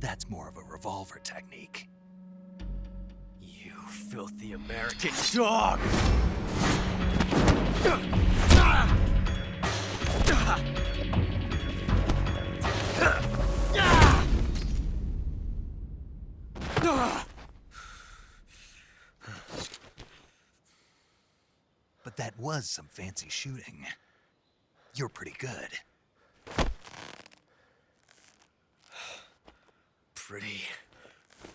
That's more of a revolver technique. You filthy American dog! But that was some fancy shooting. You're pretty good. Pretty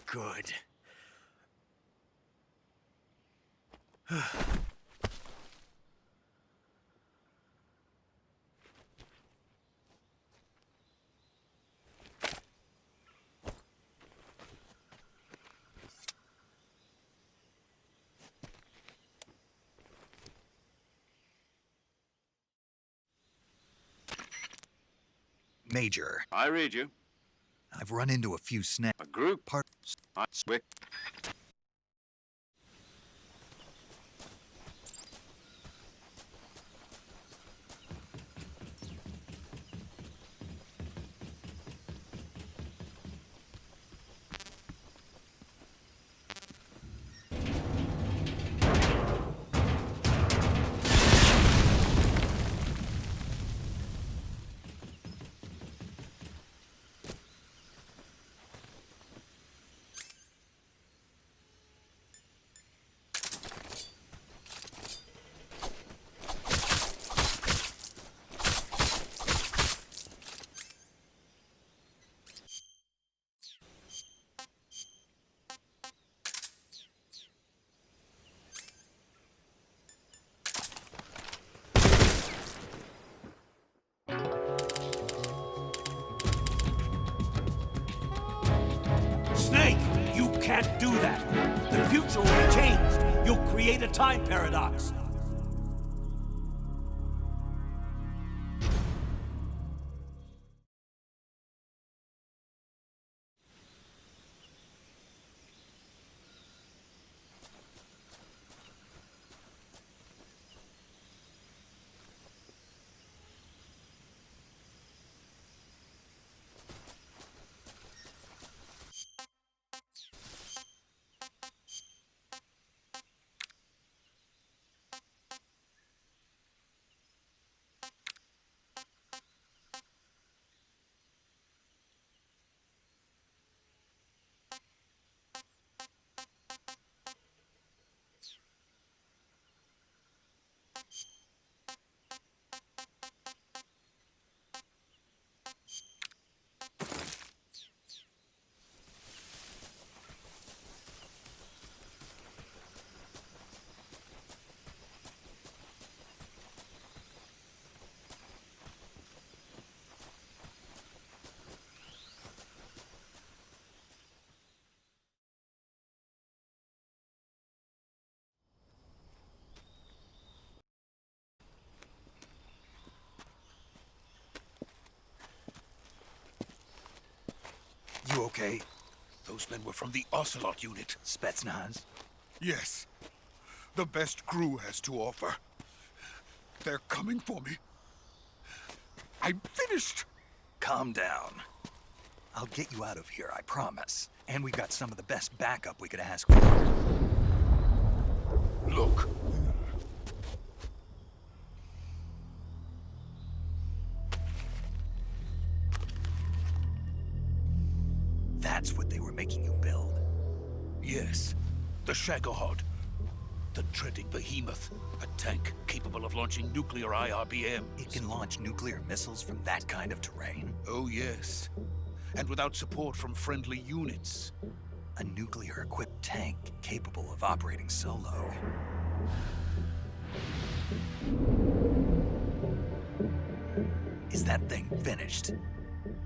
good. Major, I read you. I've run into a few A group. parts. I swick. Snake, you can't do that. The future will be changed. You'll create a time paradox. You okay? Those men were from the Ocelot unit. Spetsnaz? Yes. The best crew has to offer. They're coming for me. I'm finished. Calm down. I'll get you out of here, I promise. And we've got some of the best backup we could ask for. Look. That's what they were making you build. Yes. The Shagohod. The treading behemoth. A tank capable of launching nuclear IRBMs. It can launch nuclear missiles from that kind of terrain. Oh, yes. And without support from friendly units. A nuclear-equipped tank capable of operating solo. Is that thing finished?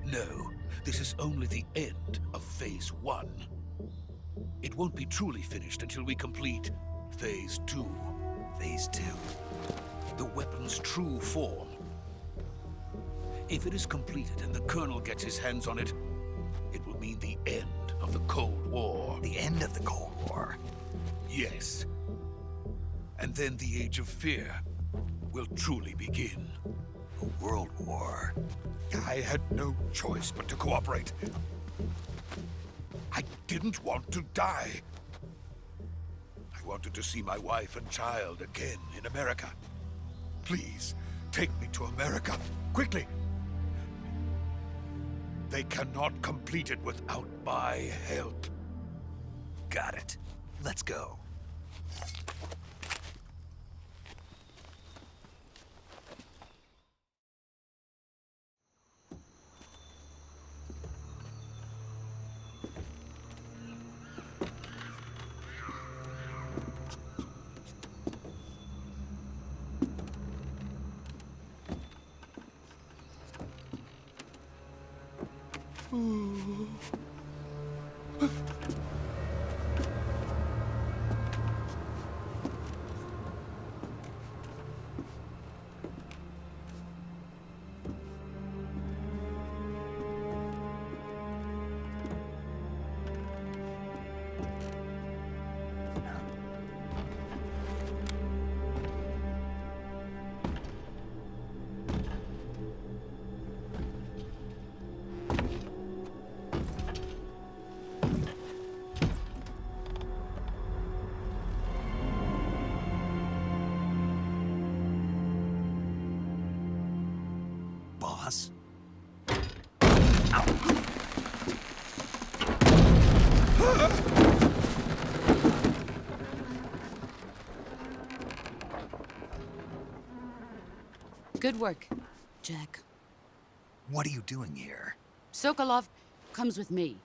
No. This is only the end of Phase 1. It won't be truly finished until we complete Phase 2. Phase 2. The weapon's true form. If it is completed and the Colonel gets his hands on it, it will mean the end of the Cold War. The end of the Cold War? Yes. And then the Age of Fear will truly begin. A world war. I had no choice but to cooperate. I didn't want to die. I wanted to see my wife and child again in America. Please, take me to America, quickly. They cannot complete it without my help. Got it. Let's go. Boss? Good work, Jack. What are you doing here? Sokolov comes with me.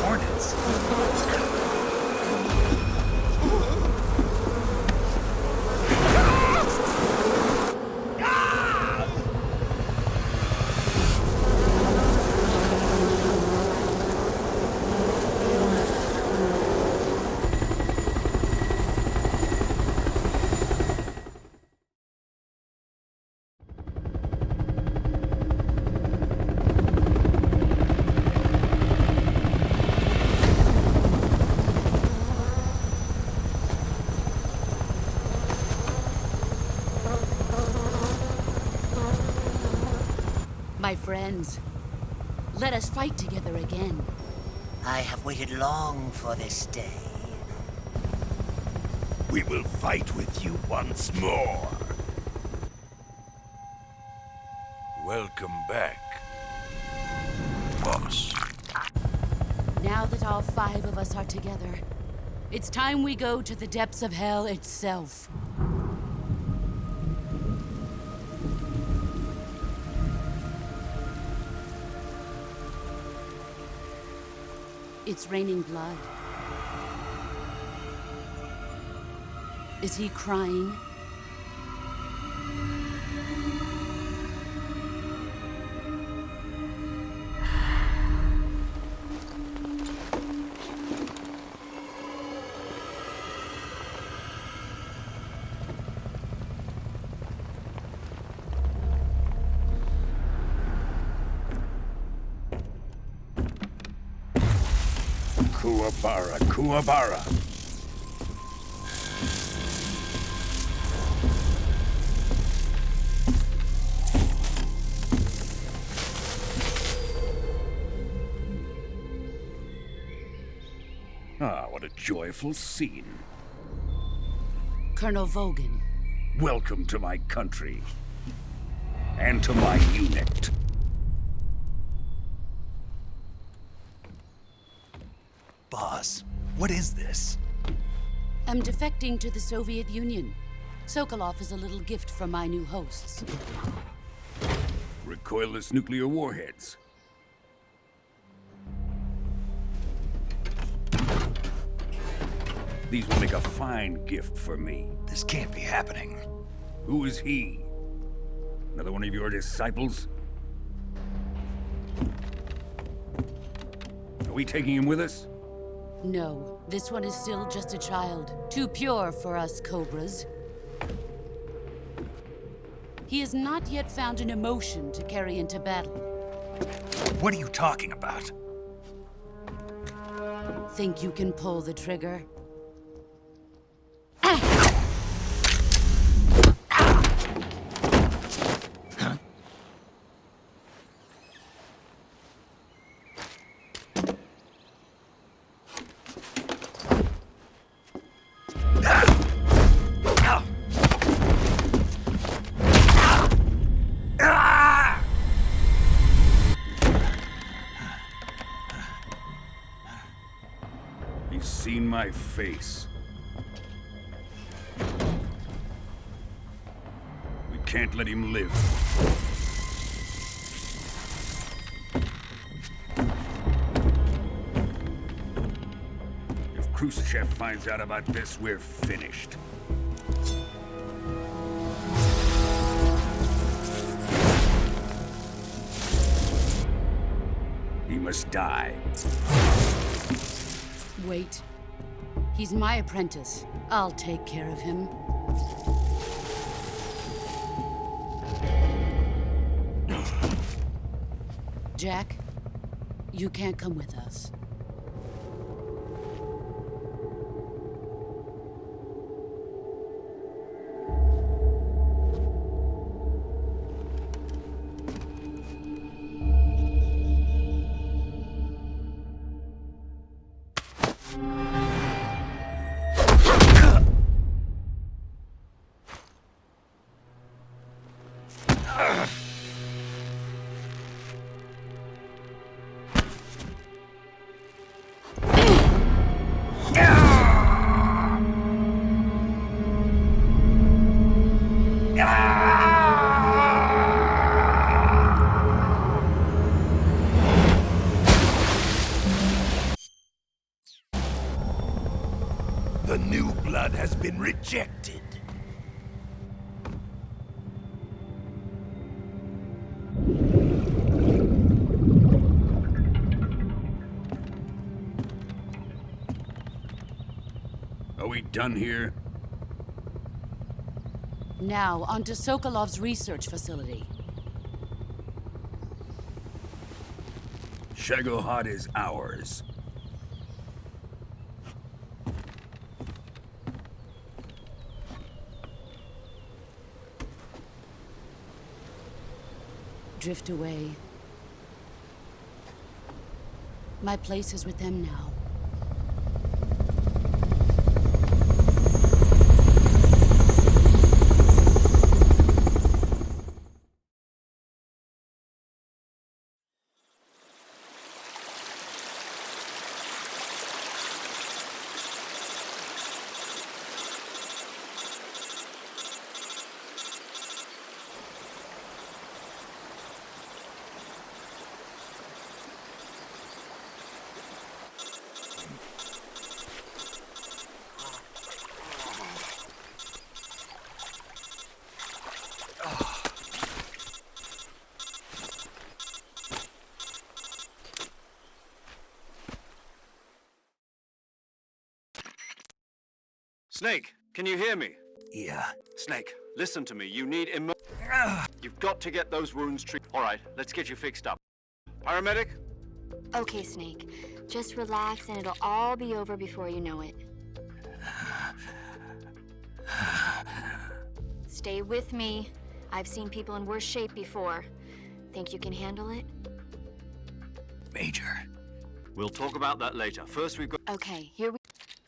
Hornets? My friends, let us fight together again. I have waited long for this day. We will fight with you once more. Welcome back, boss. Now that all 5 of us are together, it's time we go to the depths of hell itself. It's raining blood. Is he crying? Kuwabara, Kuwabara. Ah, what a joyful scene. Colonel Vogan. Welcome to my country. And to my unit. Boss, what is this? I'm defecting to the Soviet Union. Sokolov is a little gift from my new hosts. Recoilless nuclear warheads. These will make a fine gift for me. This can't be happening. Who is he? Another one of your disciples? Are we taking him with us? No, this one is still just a child. Too pure for us Cobras. He has not yet found an emotion to carry into battle. What are you talking about? Think you can pull the trigger? He's seen my face. We can't let him live. If Khrushchev finds out about this, we're finished. He must die. Wait. He's my apprentice. I'll take care of him. Jack, you can't come with us. The new blood has been rejected. Are we done here? Now, onto Sokolov's research facility. Shagohod is ours. Drift away. My place is with them now. Snake, can you hear me? Yeah. Snake, listen to me. You need You've got to get those wounds treated. All right, let's get you fixed up. Paramedic? Okay, Snake. Just relax and it'll all be over before you know it. Stay with me. I've seen people in worse shape before. Think you can handle it? Major. We'll talk about that later. First, we've got... Okay, here we...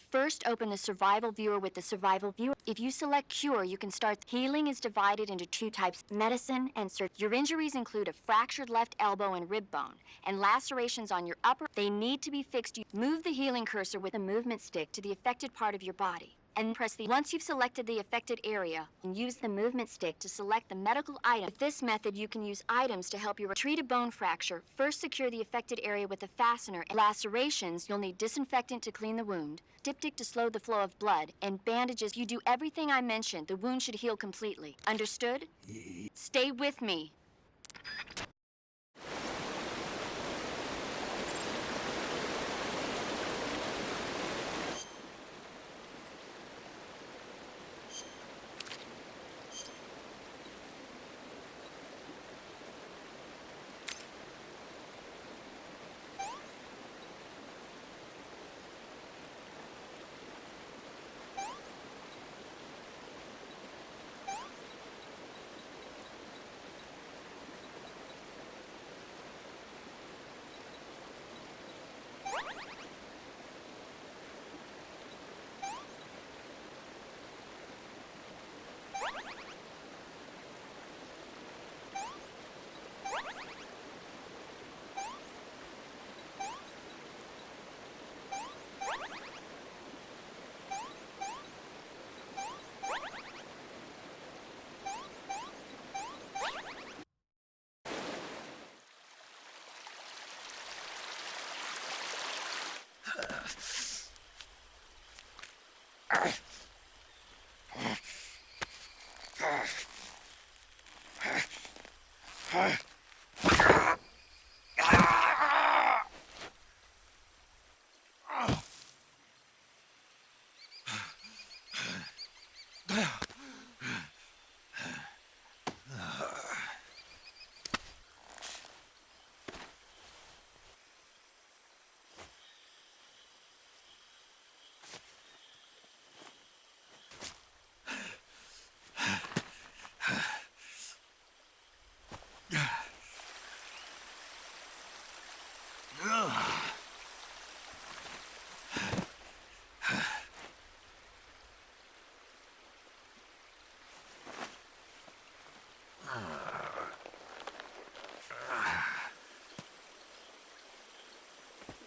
First, open the survival viewer with the survival viewer. If you select cure, you can start. Healing is divided into two types, medicine and surgery. Your injuries include a fractured left elbow and rib bone, and lacerations on your upper. They need to be fixed. You move the healing cursor with a movement stick to the affected part of your body, and press the. Once you've selected the affected area, and use the movement stick to select the medical item. With this method, you can use items to help you treat a bone fracture. First, secure the affected area with a fastener. And lacerations, you'll need disinfectant to clean the wound, diptych to slow the flow of blood, and bandages. You do everything I mentioned. The wound should heal completely. Understood? Stay with me.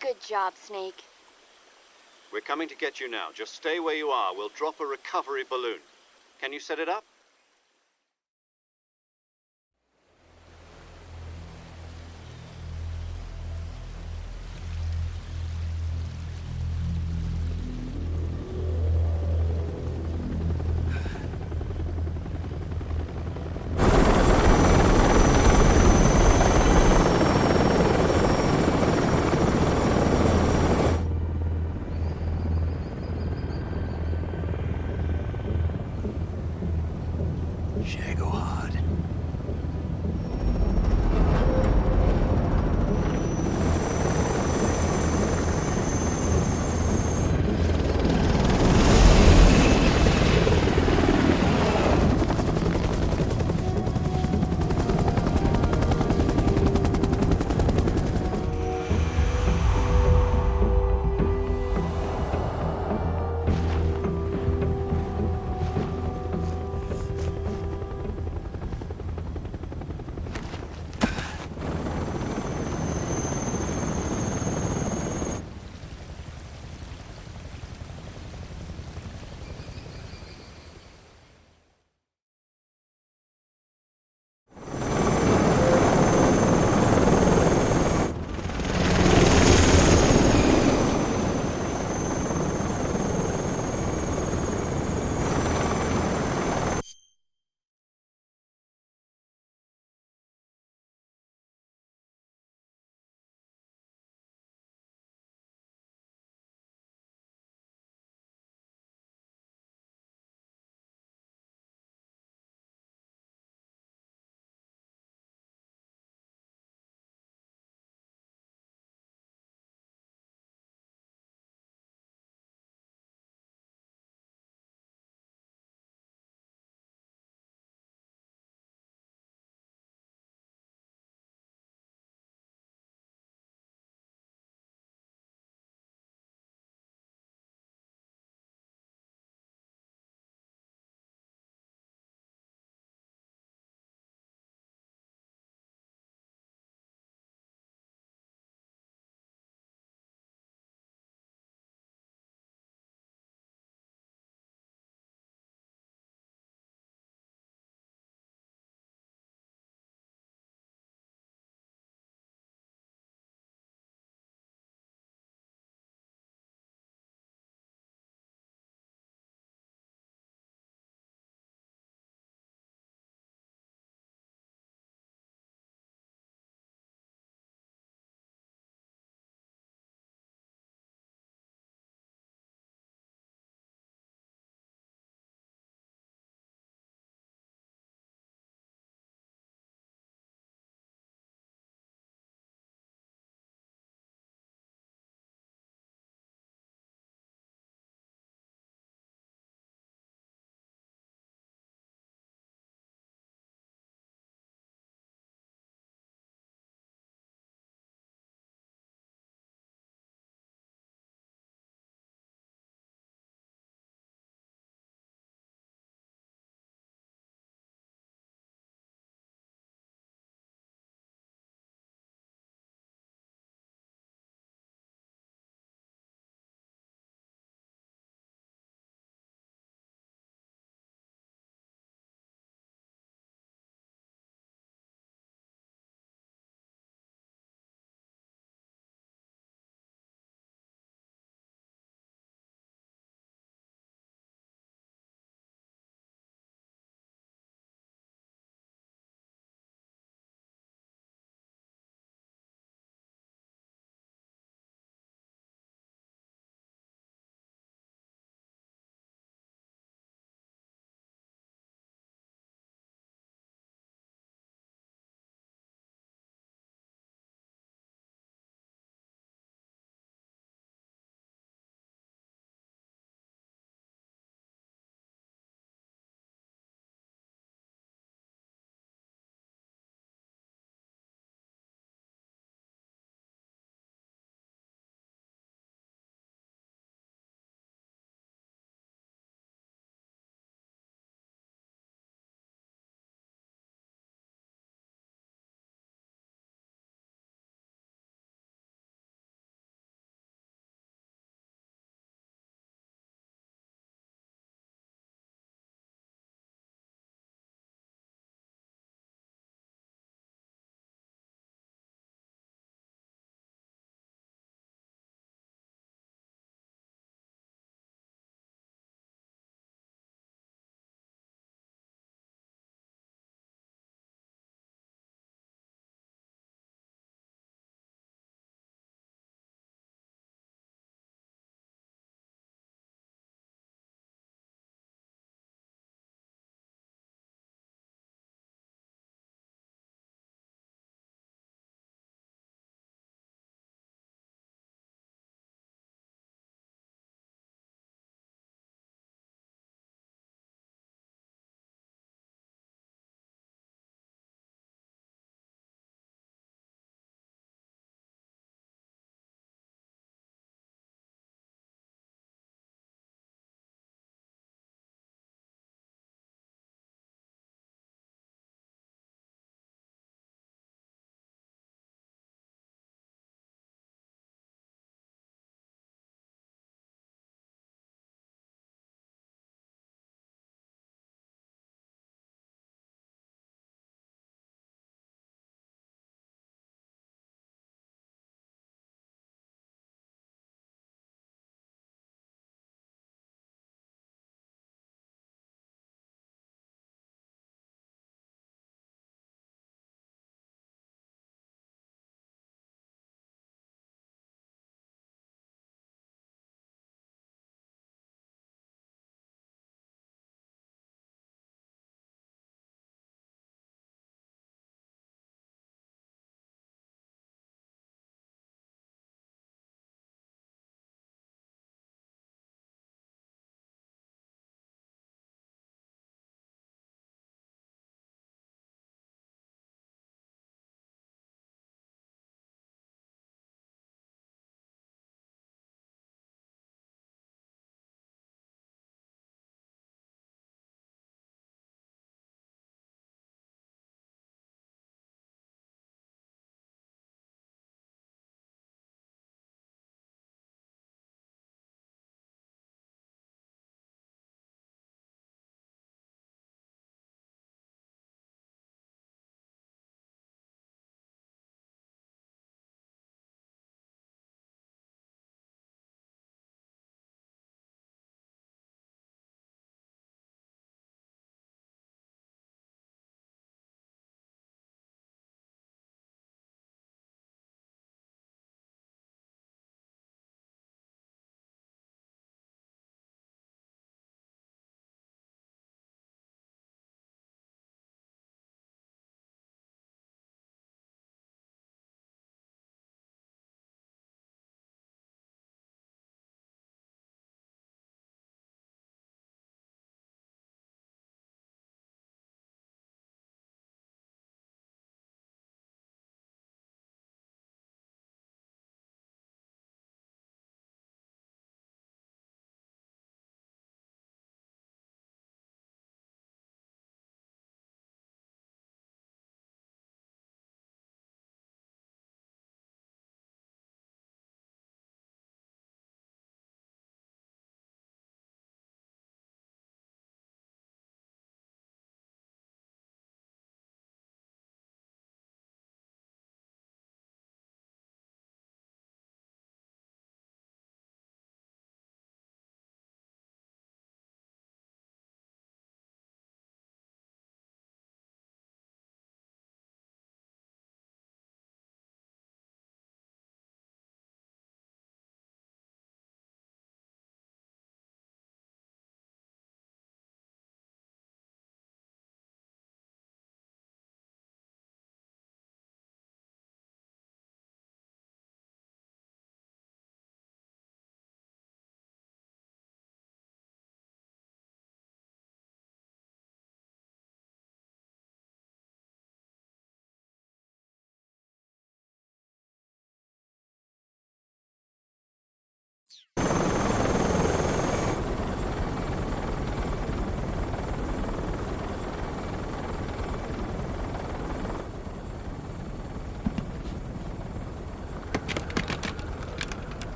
Good job, Snake. We're coming to get you now. Just stay where you are. We'll drop a recovery balloon. Can you set it up?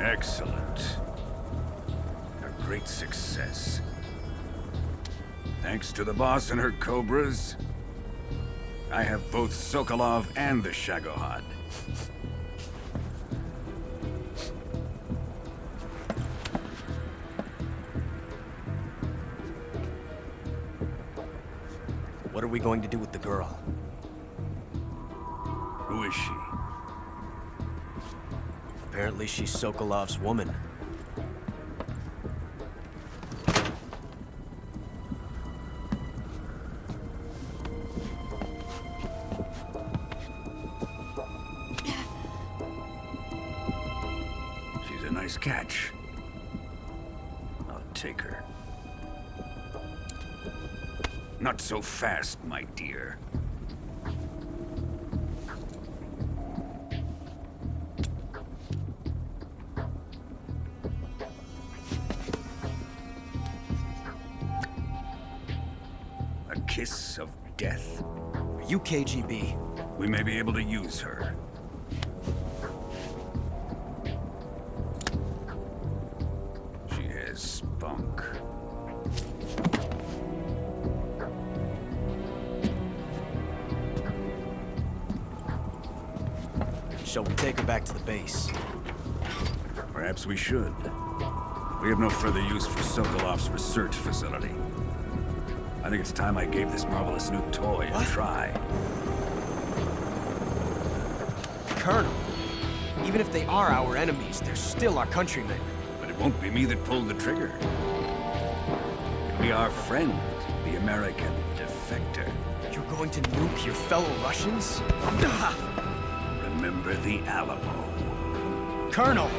Excellent. A great success. Thanks to the boss and her cobras, I have both Sokolov and the Shagohod. What are we going to do with the girl? Who is she? Apparently she's Sokolov's woman. She's a nice catch. I'll take her. Not so fast, my dear. A kiss of death. Are you KGB? We may be able to use her. She has spunk. Shall we take her back to the base? Perhaps we should. We have no further use for Sokolov's research facility. I think it's time I gave this marvelous new toy a try. Colonel, even if they are our enemies, they're still our countrymen. But it won't be me that pulled the trigger. It'll be our friend, the American defector. You're going to nuke your fellow Russians? Remember the Alamo. Colonel!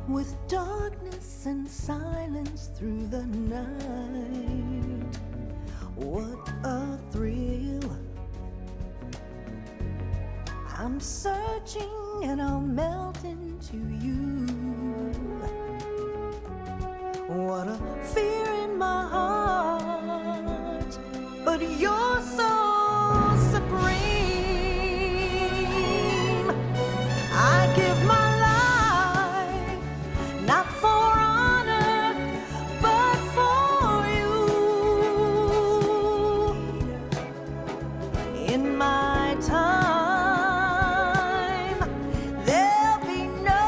With darkness and silence through the night. What a thrill. I'm searching and I'll melt into you. What a fear in my heart, but you're so supreme. I give my not for honor, but for you. In my time, there'll be no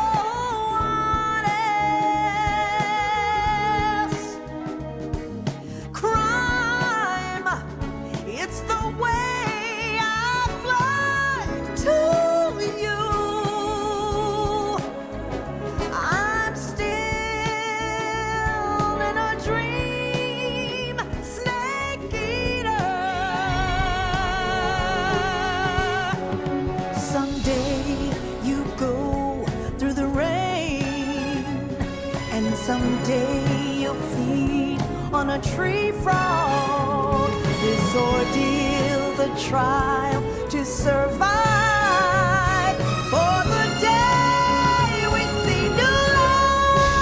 one else. Crime, it's the way I fly to you. Someday you'll feed on a tree frog. This ordeal, the trial to survive. For the day we see new life,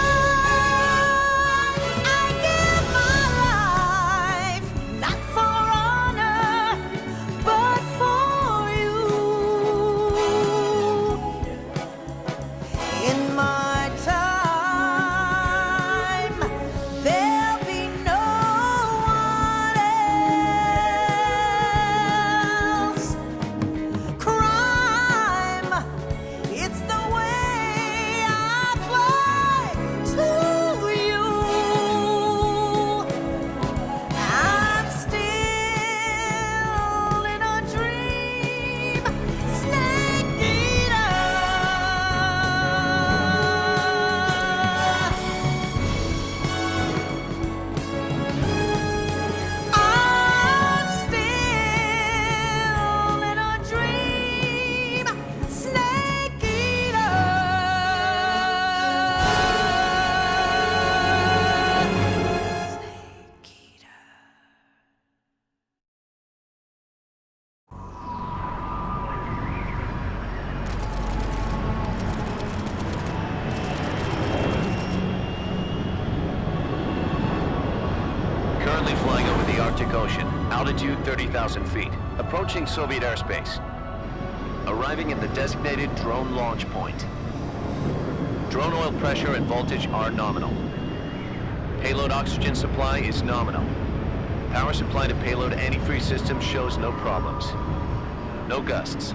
I give my life, not for Currently flying over the Arctic Ocean. Altitude 30,000 feet. Approaching Soviet airspace. Arriving at the designated drone launch point. Drone oil pressure and voltage are nominal. Payload oxygen supply is nominal. Power supply to payload antifreeze system shows no problems. No gusts.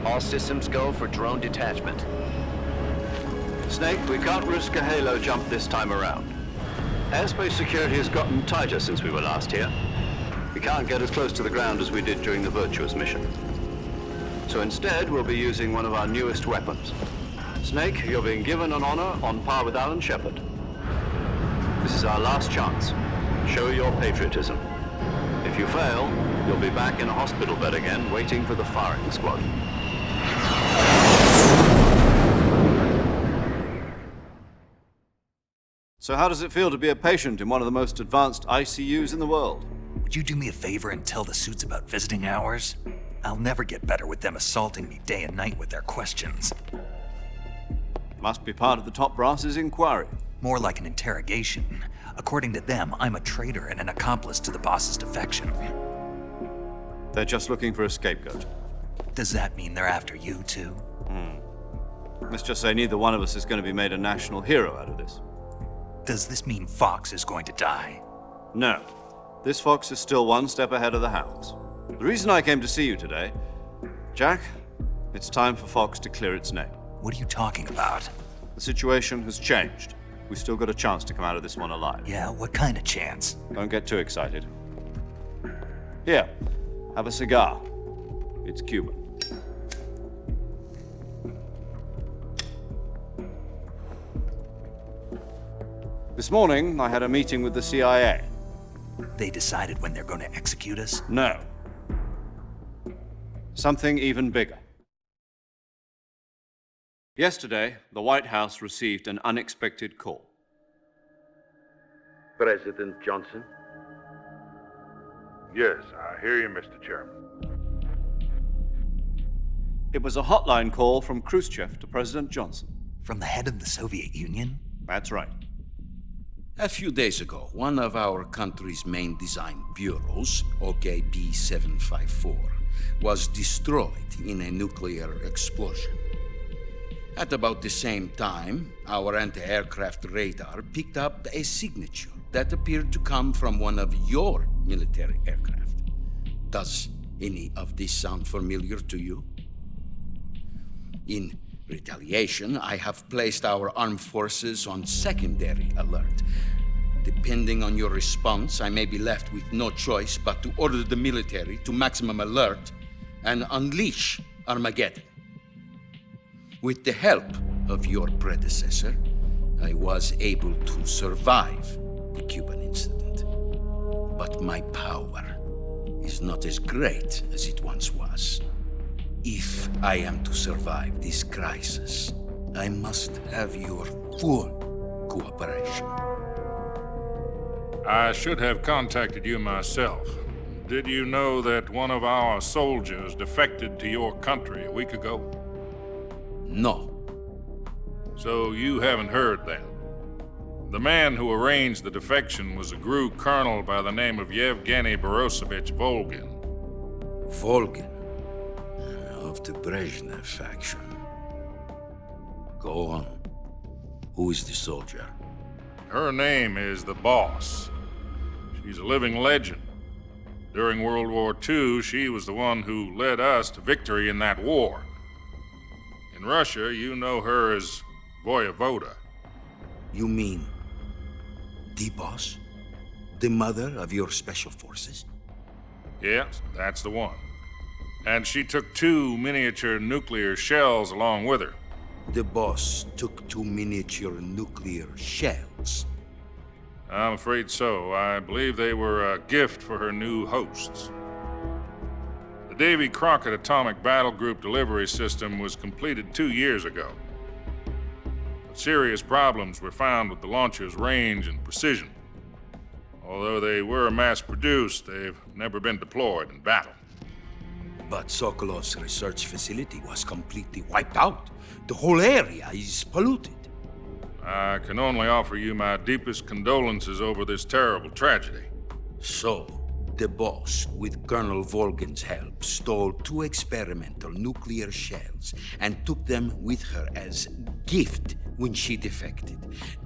All systems go for drone detachment. Snake, we can't risk a halo jump this time around. Airspace security has gotten tighter since we were last here. We can't get as close to the ground as we did during the Virtuous mission. So instead, we'll be using one of our newest weapons. Snake, you're being given an honor on par with Alan Shepard. This is our last chance. Show your patriotism. If you fail, you'll be back in a hospital bed again, waiting for the firing squad. So how does it feel to be a patient in one of the most advanced ICUs in the world? Would you do me a favor and tell the suits about visiting hours? I'll never get better with them assaulting me day and night with their questions. Must be part of the top brass's inquiry. More like an interrogation. According to them, I'm a traitor and an accomplice to the boss's defection. They're just looking for a scapegoat. Does that mean they're after you, too? Let's just say neither one of us is going to be made a national hero out of this. Does this mean Fox is going to die? No. This Fox is still one step ahead of the Hounds. The reason I came to see you today, Jack, it's time for Fox to clear its name. What are you talking about? The situation has changed. We've still got a chance to come out of this one alive. Yeah, what kind of chance? Don't get too excited. Here, have a cigar. It's Cuban. This morning, I had a meeting with the CIA. They decided when they're going to execute us? No. Something even bigger. Yesterday, the White House received an unexpected call. President Johnson? Yes, I hear you, Mr. Chairman. It was a hotline call from Khrushchev to President Johnson. From the head of the Soviet Union? That's right. A few days ago, one of our country's main design bureaus, OKB 754, was destroyed in a nuclear explosion. At about the same time, our anti-aircraft radar picked up a signature that appeared to come from one of your military aircraft. Does any of this sound familiar to you? In retaliation, I have placed our armed forces on secondary alert. Depending on your response, I may be left with no choice but to order the military to maximum alert and unleash Armageddon. With the help of your predecessor, I was able to survive the Cuban incident. But my power is not as great as it once was. If I am to survive this crisis, I must have your full cooperation. I should have contacted you myself. Did you know that one of our soldiers defected to your country a week ago? No. So you haven't heard then. The man who arranged the defection was a GRU colonel by the name of Yevgeny Borosovich Volgin. Volgin? Of the Brezhnev faction. Go on. Who is the soldier? Her name is the Boss. She's a living legend. During World War II, she was the one who led us to victory in that war. In Russia, you know her as Voyevoda. You mean the Boss? The mother of your special forces? Yes, that's the one. And she took 2 miniature nuclear shells along with her. The Boss took 2 miniature nuclear shells? I'm afraid so. I believe they were a gift for her new hosts. The Davy Crockett Atomic Battle Group delivery system was completed 2 years ago. But serious problems were found with the launcher's range and precision. Although they were mass-produced, they've never been deployed in battle. But Sokolov's research facility was completely wiped out. The whole area is polluted. I can only offer you my deepest condolences over this terrible tragedy. So, the boss, with Colonel Volgin's help, stole 2 experimental nuclear shells and took them with her as gift when she defected.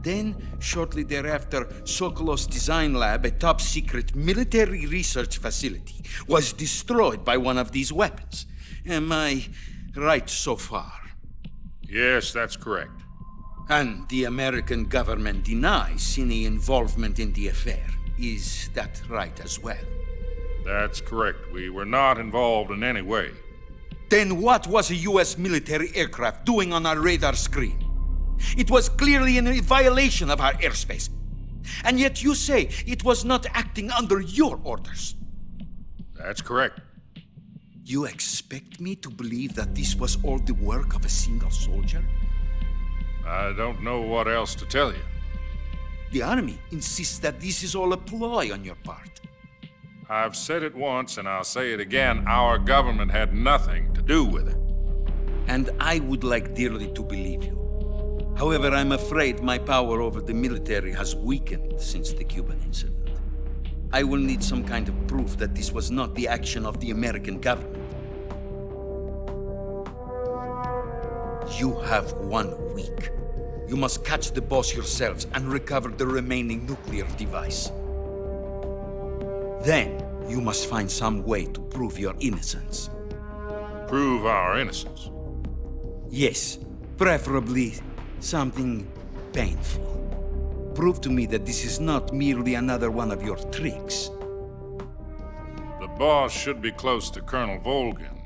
Then, shortly thereafter, Sokolov's design lab, a top-secret military research facility, was destroyed by one of these weapons. Am I right so far? Yes, that's correct. And the American government denies any involvement in the affair. Is that right as well? That's correct. We were not involved in any way. Then what was a U.S. military aircraft doing on our radar screen? It was clearly in violation of our airspace. And yet you say it was not acting under your orders. That's correct. You expect me to believe that this was all the work of a single soldier? I don't know what else to tell you. The Army insists that this is all a ploy on your part. I've said it once and I'll say it again. Our government had nothing to do with it. And I would like dearly to believe you. However, I'm afraid my power over the military has weakened since the Cuban incident. I will need some kind of proof that this was not the action of the American government. You have 1 week. You must catch the boss yourselves and recover the remaining nuclear device. Then, you must find some way to prove your innocence. Prove our innocence? Yes, preferably something painful. Prove to me that this is not merely another one of your tricks. The boss should be close to Colonel Volgin.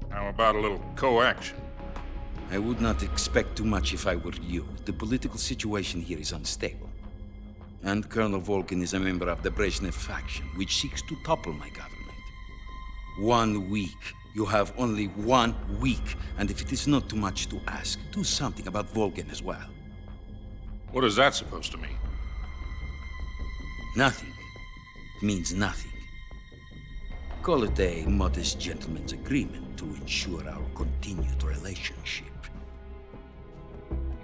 How about a little co-action? I would not expect too much if I were you. The political situation here is unstable. And Colonel Volgin is a member of the Brezhnev faction, which seeks to topple my government. 1 week. You have only 1 week. And if it is not too much to ask, do something about Volgin as well. What is that supposed to mean? Nothing. It means nothing. Call it a modest gentleman's agreement to ensure our continued relationship.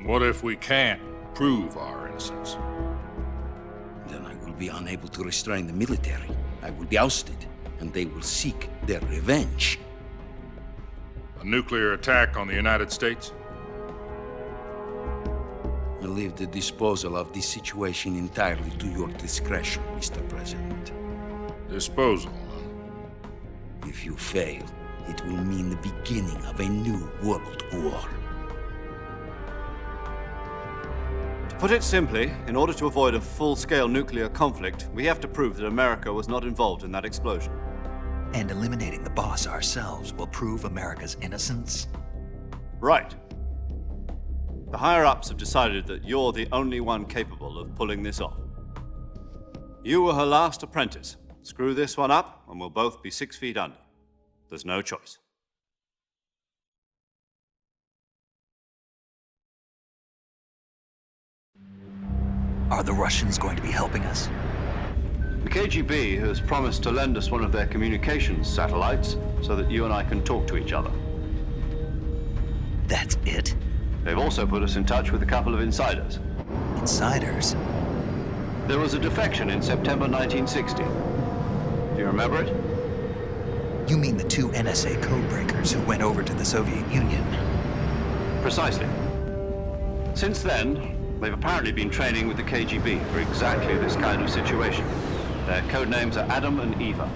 What if we can't prove our innocence? Then I will be unable to restrain the military. I will be ousted, and they will seek their revenge. A nuclear attack on the United States? I leave the disposal of this situation entirely to your discretion, Mr. President. Disposal? If you fail, it will mean the beginning of a new world war. To put it simply, in order to avoid a full-scale nuclear conflict, we have to prove that America was not involved in that explosion. And eliminating the boss ourselves will prove America's innocence? Right. The higher-ups have decided that you're the only one capable of pulling this off. You were her last apprentice. Screw this one up, and we'll both be 6 feet under. There's no choice. Are the Russians going to be helping us? The KGB has promised to lend us one of their communications satellites so that you and I can talk to each other. That's it? They've also put us in touch with a couple of insiders. Insiders? There was a defection in September 1960. Do you remember it? You mean the 2 NSA codebreakers who went over to the Soviet Union? Precisely. Since then, they've apparently been training with the KGB for exactly this kind of situation. Their code names are Adam and Eva.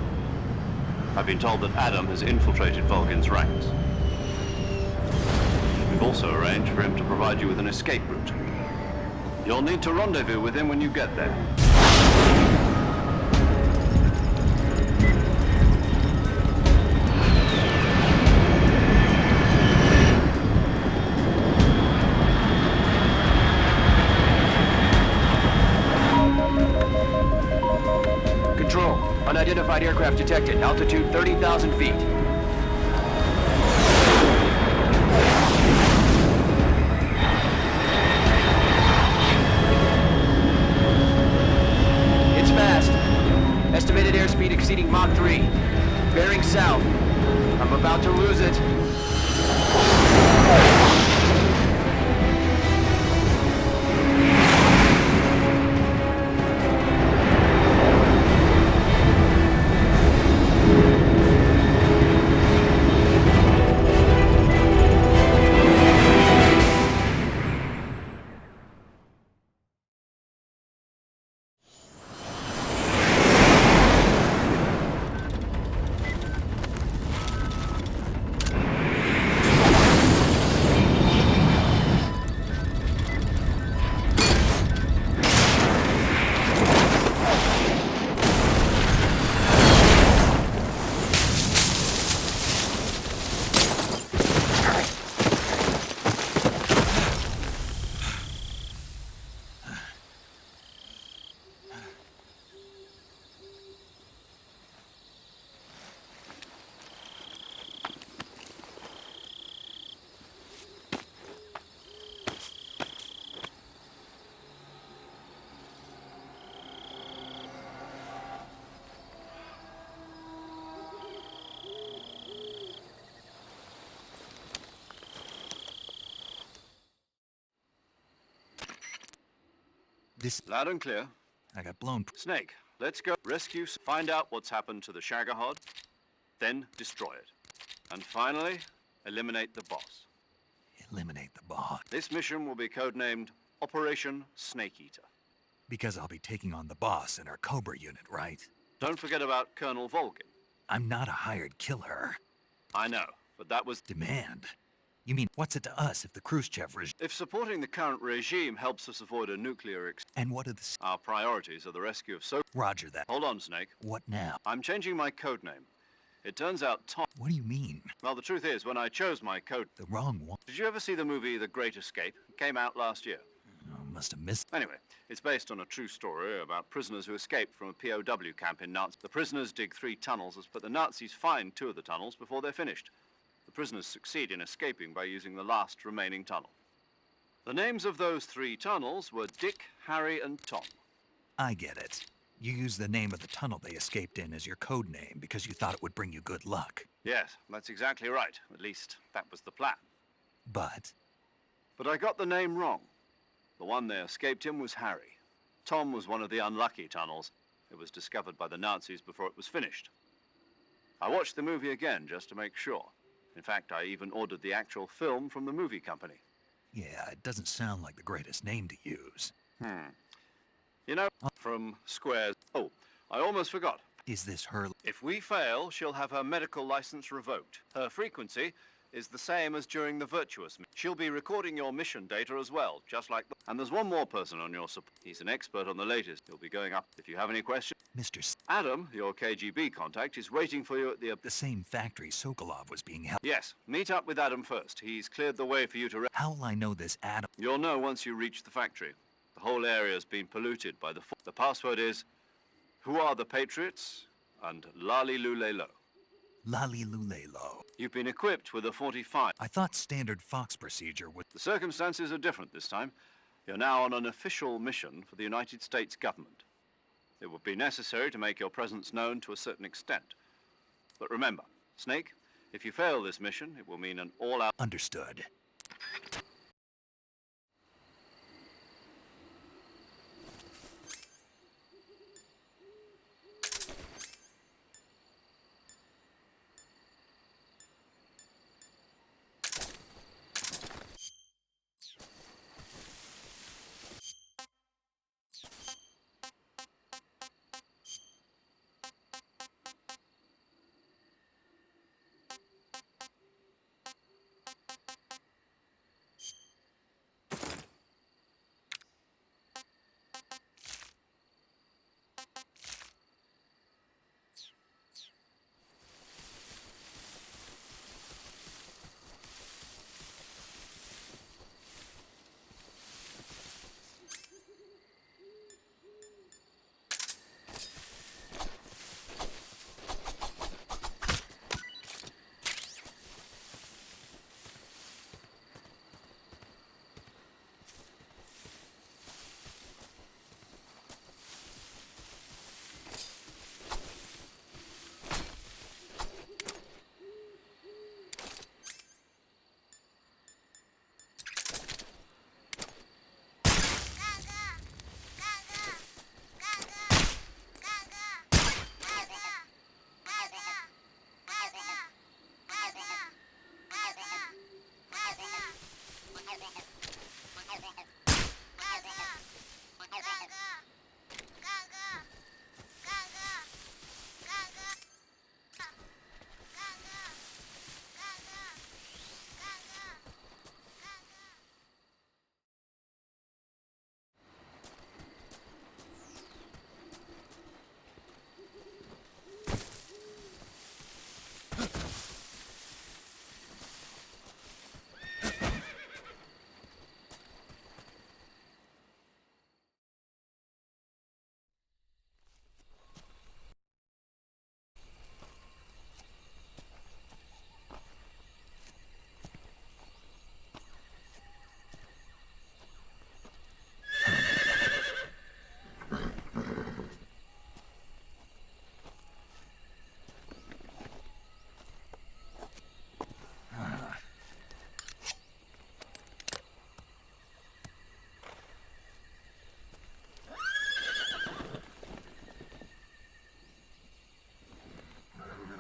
I've been told that Adam has infiltrated Volgin's ranks. We've also arranged for him to provide you with an escape route. You'll need to rendezvous with him when you get there. Control. Unidentified aircraft detected. Altitude 30,000 feet. It's fast. Estimated airspeed exceeding Mach 3. Bearing south. I'm about to lose it. This... Loud and clear. I got blown... Snake, let's go rescue, find out what's happened to the Shagohod, then destroy it. And finally, eliminate the boss. Eliminate the boss. This mission will be codenamed Operation Snake Eater. Because I'll be taking on the boss in our Cobra unit, right? Don't forget about Colonel Volgin. I'm not a hired killer. I know, but that was... Demand? You mean, what's it to us if the Khrushchev regime... If supporting the current regime helps us avoid a nuclear And what are the... Our priorities are the rescue of Roger that. Hold on, Snake. What now? I'm changing my code name. It turns out Tom... What do you mean? Well, the truth is, when I chose my code... The wrong one? Did you ever see the movie The Great Escape? It came out last year. Oh, must have missed... Anyway, it's based on a true story about prisoners who escaped from a POW camp in Nazi. The prisoners dig 3 tunnels, but the Nazis find 2 of the tunnels before they're finished. The prisoners succeed in escaping by using the last remaining tunnel. The names of those 3 tunnels were Dick, Harry, and Tom. I get it. You used the name of the tunnel they escaped in as your code name because you thought it would bring you good luck. Yes, that's exactly right. At least, that was the plan. But I got the name wrong. The one they escaped in was Harry. Tom was one of the unlucky tunnels. It was discovered by the Nazis before it was finished. I watched the movie again just to make sure. In fact, I even ordered the actual film from the movie company. yeah, it doesn't sound like the greatest name to use. You know, from Squares... Oh, I almost forgot. Is this her... If we fail, she'll have her medical license revoked. Her frequency is the same as during the Virtuous. She'll be recording your mission data as well, just like... And there's one more person on your support. He's an expert on the latest. He'll be going up if you have any questions. Mr. Adam, your KGB contact, is waiting for you at The same factory Sokolov was being held... Yes, meet up with Adam first. He's cleared the way for you to... How'll I know this Adam... You'll know once you reach the factory. The whole area's been polluted by the... The password is... Who are the Patriots? And Lali Lulelo. Lali Lulelo. You've been equipped with a 45. I thought standard Fox procedure would... The circumstances are different this time. You're now on an official mission for the United States government. It would be necessary to make your presence known to a certain extent. But remember, Snake, if you fail this mission, it will mean an all-out... Understood.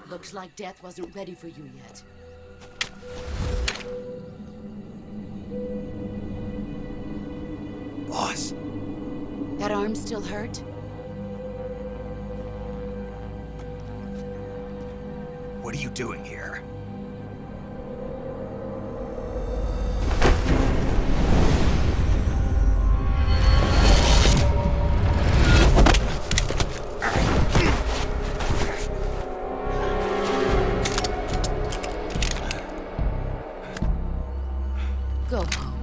Looks like death wasn't ready for you yet. Boss. That arm still hurt? What are you doing here? Go home.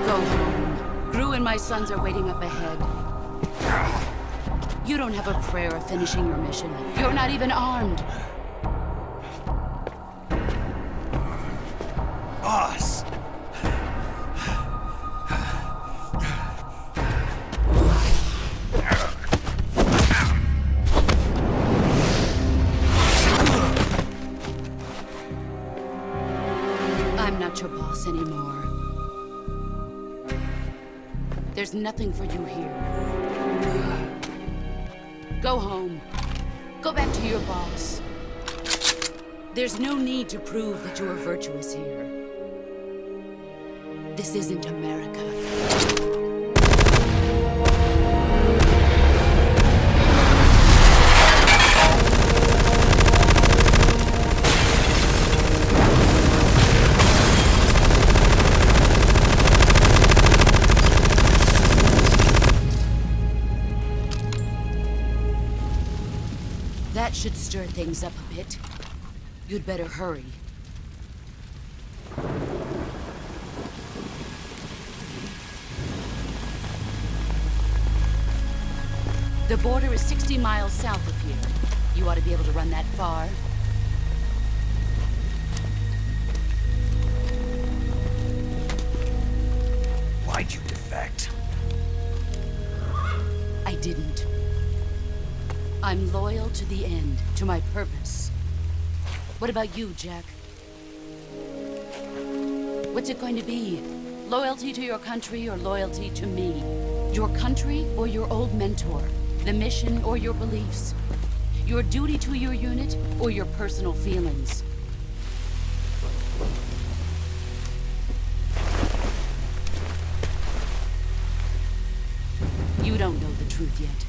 Go home. Gru and my sons are waiting up ahead. You don't have a prayer of finishing your mission. You're not even armed. Boss! I'm not your boss anymore. There's nothing for you here. Go home. Go back to your boss. There's no need to prove that you are virtuous here. This isn't America. That should stir things up a bit. You'd better hurry. The border is 60 miles south of here. You ought to be able to run that far. Why'd you defect? I didn't. I'm loyal to the end, to my purpose. What about you, Jack? What's it going to be? Loyalty to your country or loyalty to me? Your country or your old mentor? The mission or your beliefs? Your duty to your unit or your personal feelings? You don't know the truth yet.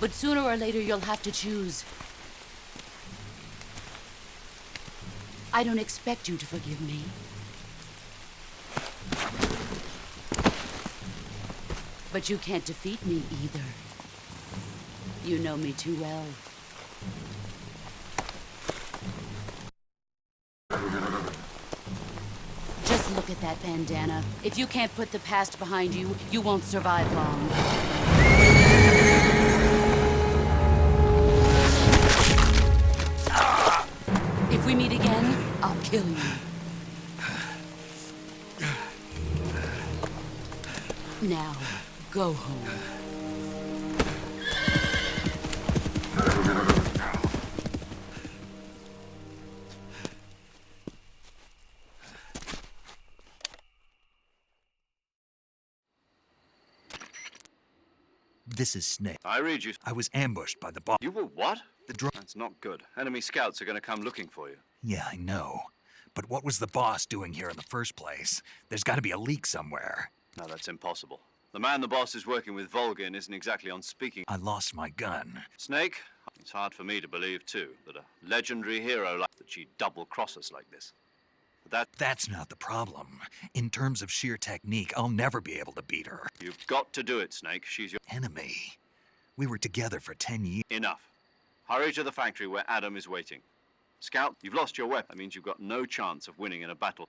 But sooner or later, you'll have to choose. I don't expect you to forgive me. But you can't defeat me either. You know me too well. Just look at that bandana. If you can't put the past behind you, you won't survive long. If we meet again, I'll kill you. Now, go home. This is Snake. I read you. I was ambushed by the boss. You were what? The drone. That's not good. Enemy scouts are going to come looking for you. Yeah, I know. But what was the boss doing here in the first place? There's got to be a leak somewhere. No, that's impossible. The man the boss is working with, Volgin, isn't exactly on speaking. I lost my gun. Snake, it's hard for me to believe, too, that a legendary hero like that she'd double-cross us like this. But that's not the problem. In terms of sheer technique, I'll never be able to beat her. You've got to do it, Snake. She's your enemy. We were together for 10 years. Enough. Hurry to the factory where Adam is waiting. Scout, you've lost your weapon. That means you've got no chance of winning in a battle.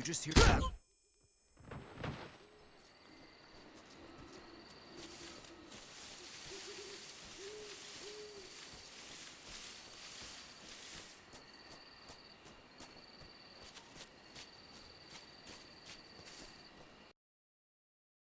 just hear...